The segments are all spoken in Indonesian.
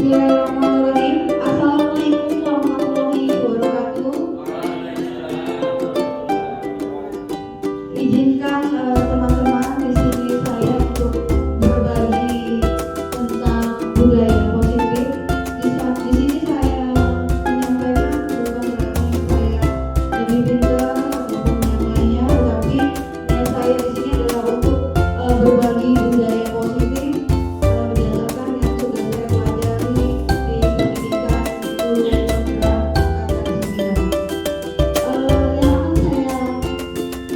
Bismillahirrahmanirrahim. Assalamualaikum warahmatullahi wabarakatuh. Izinkan teman-teman di sini saya untuk berbagi tentang budaya positif. Di sini saya menyampaikan bukan berarti saya lebih pintar ataupun yang lainnya, tetapi saya di sini adalah untuk berbagi budaya positif berdasarkan yang sudah saya pelajari di pendidikan itu dan penggerak akademia. Yang akan saya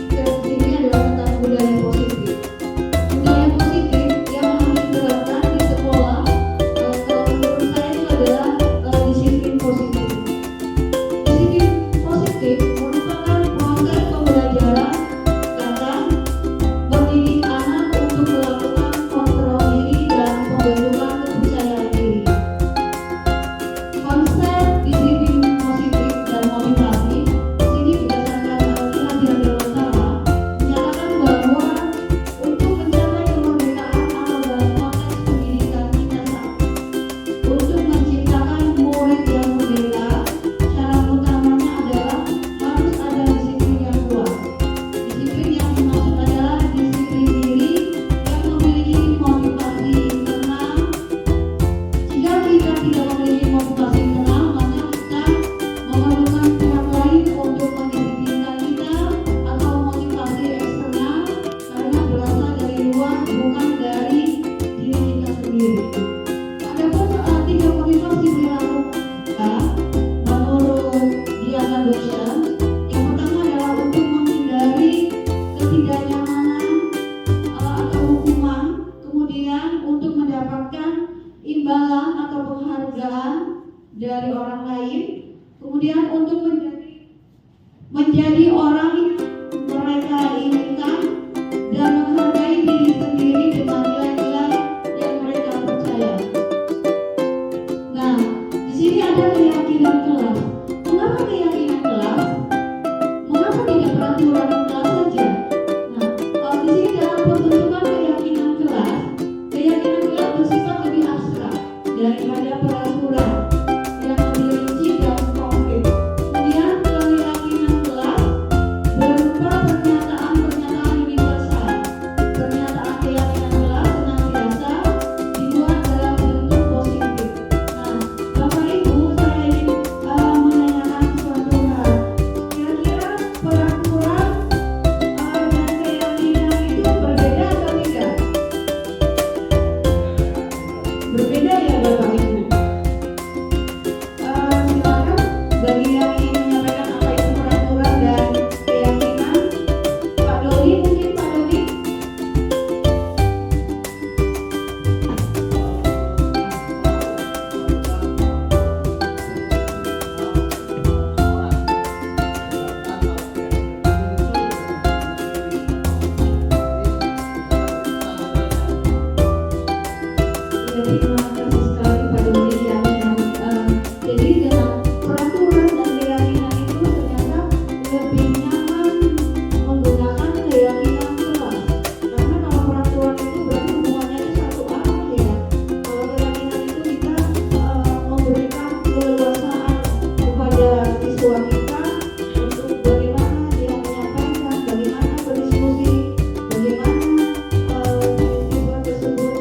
share di sini adalah tentang budaya positif. Budaya positif yang harus diterapkan di sekolah, kalau menurut saya itu adalah disiplin positif. Disiplin positif merupakan proses pembelajaran tentang mendidik anak untuk melakukan kontrol diri dan pembentukan kepercayaan diri. Konsep disiplin positif dan motivasi di sini berdasarkan Ki Hajar Dewantara menyatakan bahwa untuk mencapai kemerdekaan atau dalam konteks pendidikan kita untuk menciptakan murid yang merdeka, syarat utamanya adalah harus ada disiplin yang kuat. Disiplin yang dimaksud adalah disiplin diri yang memiliki motivasi internal. Jika kita tidak memiliki motivasi internal, maka kita memerlukan pihak lain untuk mendisiplinkan kita atau motivasi eksternal karena berasal dari luar bukan dari diri kita sendiri. Adapun tiga motivasi perilaku kita menurut Diana Dosen, yang pertama adalah untuk menghindari ketidaknyamanan atau hukuman, kemudian untuk mendapatkan imbalan atau penghargaan dari orang lain, kemudian untuk menjadi orang yang mereka inginkan dan menghargai diri sendiri dengan nilai-nilai yang mereka percaya. Nah, di sini ada keyakinan kelas. Mengapa keyakinan kelas? Mengapa tidak peraturan kelas saja? Nah, di sini dalam pembentukan keyakinan kelas bersifat lebih abstrak daripada peraturan yang lebih rinci dan konkret. Kemudian keyakinan kelas berupa pernyataan-pernyataan universal. Pernyataan keyakinan kelas senantiasa dibuat dalam bentuk positif. Nah, Bapak Ibu, saya ingin menanyakan suatu hal. Kira-kira peraturan dan keyakinan itu berbeda atau tidak? Berbeda ya Bapak Ibu. Silakan bagi yang ingin menyampaikan apa itu peraturan dan keyakinan. Pak Dodi, mungkin Pak Dodi. Jadi terima kasih sekali Pak Dodi yang jadi dengan peraturan dan keyakinan itu ternyata lebih nyaman menggunakan keyakinan kelas. Karena kalau peraturan itu berarti hubungannya satu arah ya. Kalau keyakinan itu kita memberikan keleluasaan kepada siswa kita untuk bagaimana dia menyampaikan, bagaimana berdiskusi, bagaimana siswa tersebut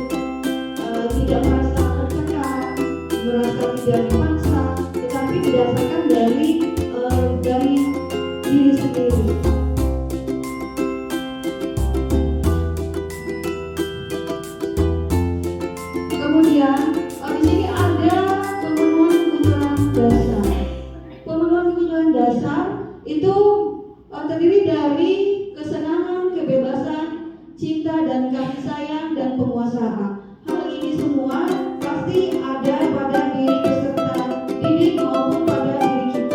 tidak merasa tertekan, merasa tidak dipaksa, tetapi didasarkan dari diri sendiri. Kemudian di sini ada pemenuhan kebutuhan dasar. Pemenuhan kebutuhan dasar itu terdiri dari kesenangan, kebebasan, cinta dan kasih sayang dan penguasaan. Hal ini semua pasti ada pada diri peserta didik maupun pada diri kita.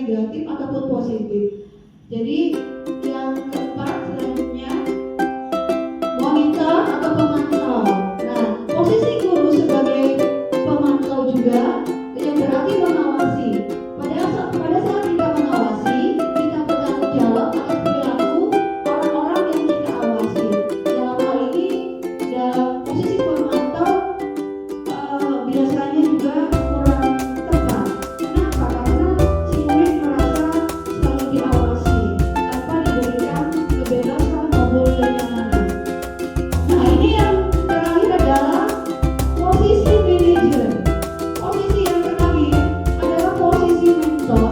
negatif ataupun positif. Jadi yang keempat selanjutnya monitor atau pemantau. Nah, posisi guru sebagai pemantau juga yang berarti mengawasi. Pada saat kita mengawasi, kita bertanggung jawab atas perilaku orang-orang yang kita awasi. Dalam hal ini, dalam posisi pemantau biasanya juga kurang tepat. Kenapa? Karena si murid merasa selalu diawasi tanpa diberikan kebebasan maupun kenyamanan. Nah, ini yang terakhir adalah posisi manajer. Posisi yang terakhir adalah posisi mentor,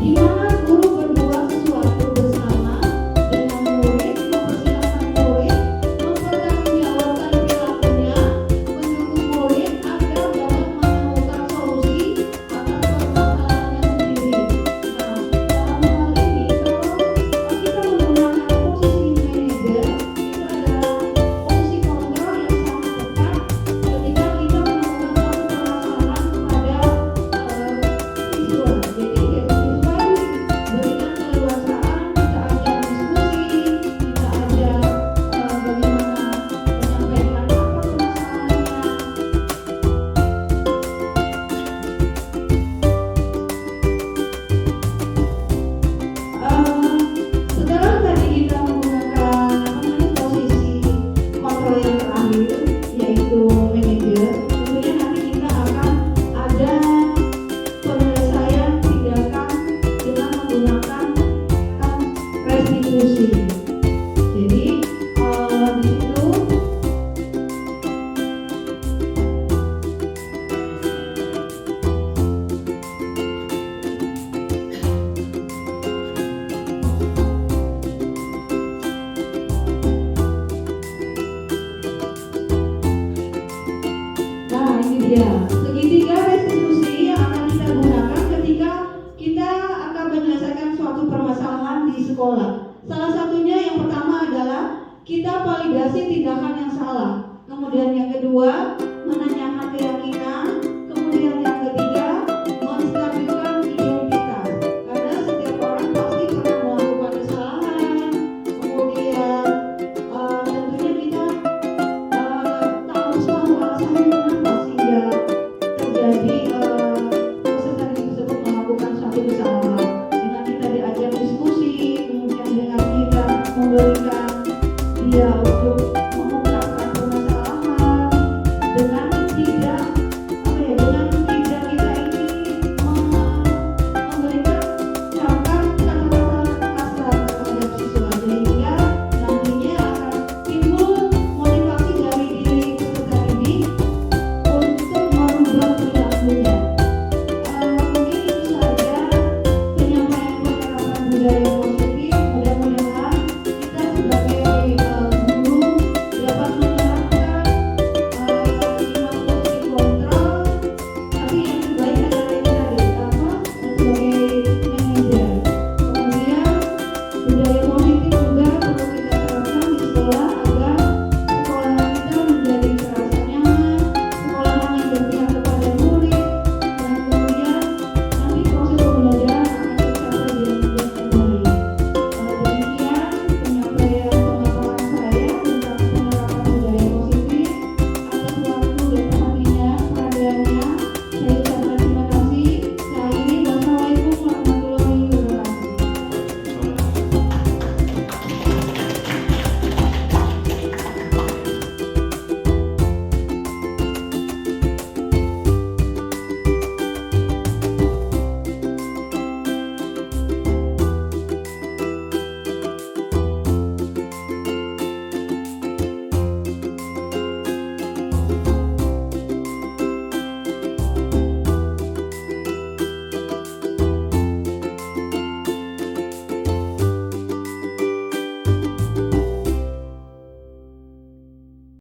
di mana guru berbuat sesuatu bersama dengan murid, mempersilahkan murid, mempertanggungjawabkan perilakunya, mendukung murid agar dapat menemukan solusi atas permasalahannya sendiri. Nah, dalam hal ini kalau kita menggunakan posisi manajer, itu adalah posisi kontrol yang sangat tepat ketika kita menemukan suatu permasalahan kepada siswa. Jadi siswa diberikan keleluasaan, kita ajak diskusi, kita ajak bagaimana menyampaikan apa permasalahannya. Setelah tadi kita menggunakan posisi kontrol yang terakhir, yaitu manajer, kemudian nanti kita akan ada penyelesaian tindakan dengan menggunakan restitusi. Jadi di situ nah, ini dia segitiga restitusi yang akan kita gunakan ketika kita akan menyelesaikan suatu permasalahan di sekolah. Salah satunya yang pertama adalah kita validasi tindakan yang salah. Kemudian yang kedua, menanyakan keyakinan. Kemudian yang ketiga, menstabilkan identitas. Karena setiap orang pasti pernah melakukan kesalahan. Kemudian tentunya kita harus tahu alasannya kenapa sehingga terjadi proses tadi tersebut melakukan suatu kesalahan.